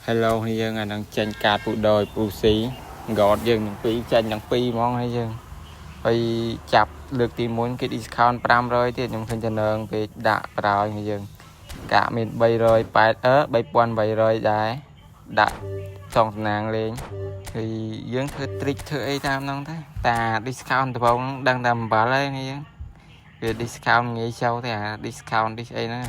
Hello នេះយើងអានឹងចេញកាតពូដោយពូស៊ីកតយើងទាំងពីរចេញទាំងពីរហ្មងហើយយើងហើយចាប់លើកទី1គេ discount 500ទៀតខ្ញុំឃើញទៅនឹងពេកដាក់ប្រោយហើយយើងកាក់មាន3800ដែរដាក់ចង់សំណាងលេងហើយយើងធ្វើ trick ធ្វើអីតាមហ្នឹងទៅតា discount ដំបូងដឹងតែអំបិលហើយនេះយើងវា discount ងាយចូលទេអា discount នេះអីហ្នឹង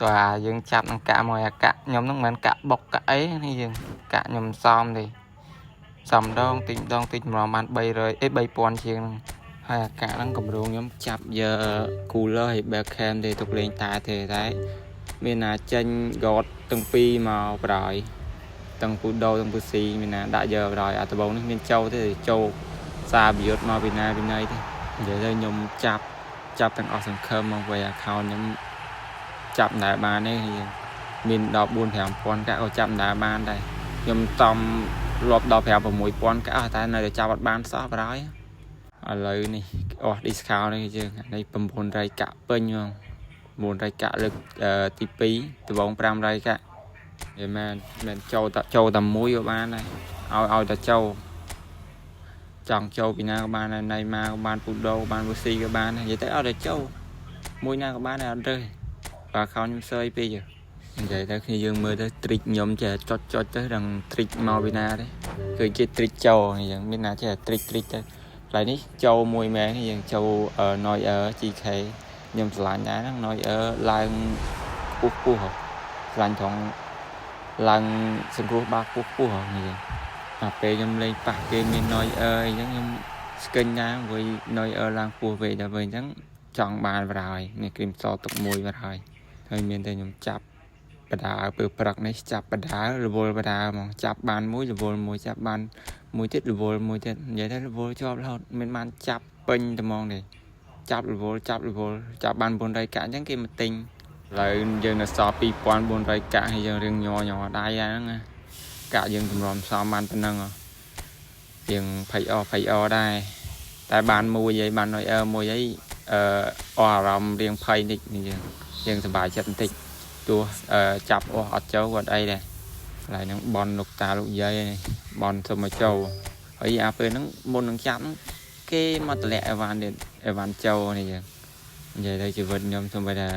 តើយើងចាប់នឹងកាក់មកអាកាក់ខ្ញុំហ្នឹងមិនមែនកាក់បុកកាក់អីនេះយើងកាក់ខ្ញុំសំទេសំដងទិញម្ដងបាន3000ជាងហ្នឹងហើយអាកាក់ហ្នឹងកម្រងខ្ញុំចាប់យក cooler ហើយ backcam ទេទុកលេងតែមានណាចេញ god ទាំងពីរមកប្រហើយទាំងពូដូទាំងពូស៊ីមានណាដាក់យកប្រហើយអាដបងនេះមានចូលទេចូលសារប្រយុទ្ធមកពីណាពីណីទេនិយាយទៅខ្ញុំចាប់ទាំងអស់សង្ឃឹមមកវិញ account ខ្ញុំចាប់ដែរបានទេមានដល់ 4-5,000 កាក់ក៏ចាប់ដែរបានដែរខ្ញុំតំរាប់ដល់ 5-6,000 កាក់តែនៅតែចាប់អត់បានសោះប្រហើយឥឡូវនេះអស់ discount នេះយើងនេះ900កាក់ពេញហ្មង900កាក់លើកទី2ដបង500កាក់និយាយមែនចូលតែមួយក៏បានដែរឲ្យតែចូលចង់ចូលពីណាក៏បានដែរណៃមកក៏បានពូដូបានពូស៊ីក៏បាននិយាយទៅឲ្យតែចូលមួយណាក៏បានដែរអត់ទេបើខោខ្ញុំសើយពេកនិយាយទៅគ្នាយើងមើលទៅ trick ខ្ញុំចេះចុចទៅដល់ trick មកពីណាទេគឺជា trick ចូលយើងមានណាចេះ trick ទៅកន្លែងនេះចូលមួយមែនយើងចូល Noyer GK ខ្ញុំឆ្លាញ់ដែរហ្នឹង Noyer ឡើងពុះឆ្លាញ់ត្រង់ឡើងសង្គ្រោះបាល់ពុះនេះអាពេលខ្ញុំលេងប៉ះគេមាន Noyer អីចឹងខ្ញុំស្កិញដែរព្រោះ Noyer ឡើងពោះវិញដល់វិញអញ្ចឹងចង់បានបរាយនេះគ្រីមសទុកមួយបរាយហើយមានតែខ្ញុំចាប់បដាពើព្រឹកនេះចាប់បដារវល់បដាហ្មងចាប់បានមួយរវល់មួយចាប់បានមួយទៀតរវល់មួយទៀតនិយាយទៅរវល់ជាប់រហូតមិនបានចាប់ពេញតែហ្មងទេចាប់រវល់ចាប់បាន900កាក់អញ្ចឹងគេមកទិញឥឡូវយើងនៅសល់2400កាក់ហើយយើងរៀងញ័រដៃហ្នឹងកាក់យើងតម្រាំសំបានប៉ុណ្ណឹងយើងភ័យអដែរតែបានមួយអីបានឲ្យមួយអីអារម្មណ៍រៀងភ័យតិចនេះយើងសប្បាយចិត្តបន្តិចទោះចាប់អត់ចូលគាត់អីដែរកន្លែងហ្នឹងបនលោកតាលោកយាយបនសុំមកចូលហើយអាពេលហ្នឹងមុននឹងចាប់ហ្នឹងគេមកតម្លាក់អីវ៉ាន់ចូលនេះយើងនិយាយទៅជីវិតខ្ញុំសូម្បីតែ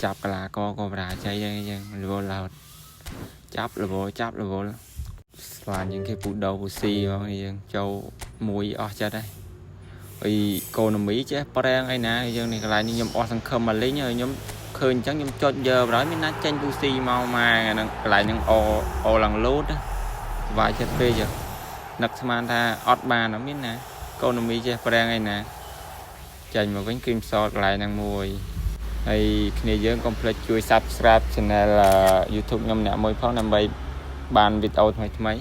ចាប់កលាករក៏បរាជ័យយើងរវល់ឡោតចាប់រវល់ស្លាញ់យើងគេពូដោពូស៊ីមកនេះយើងចូលមួយអស់ចិត្តហើយអីកូណូមីចេះប្រាំងអីណាយើងនេះកន្លែងនេះខ្ញុំអស់សង្ឃឹមមកលេងហើយខ្ញុំឃើញអញ្ចឹងខ្ញុំចុចយកបរហើយមានណាចេញពូស៊ីមកអាហ្នឹងកន្លែងហ្នឹងអឡើងលូតសុបាយចិត្តពេកនឹកស្មានថាអត់បានមានណាកូណូមីចេះប្រាំងអីណាចេញមកវិញគ្រីមសតកន្លែងហ្នឹងមួយហើយគ្នាយើងកុំភ្លេចជួយ Subscribe Channel YouTube ខ្ញុំអ្នកមួយផងដើម្បីបានវីដេអូថ្មី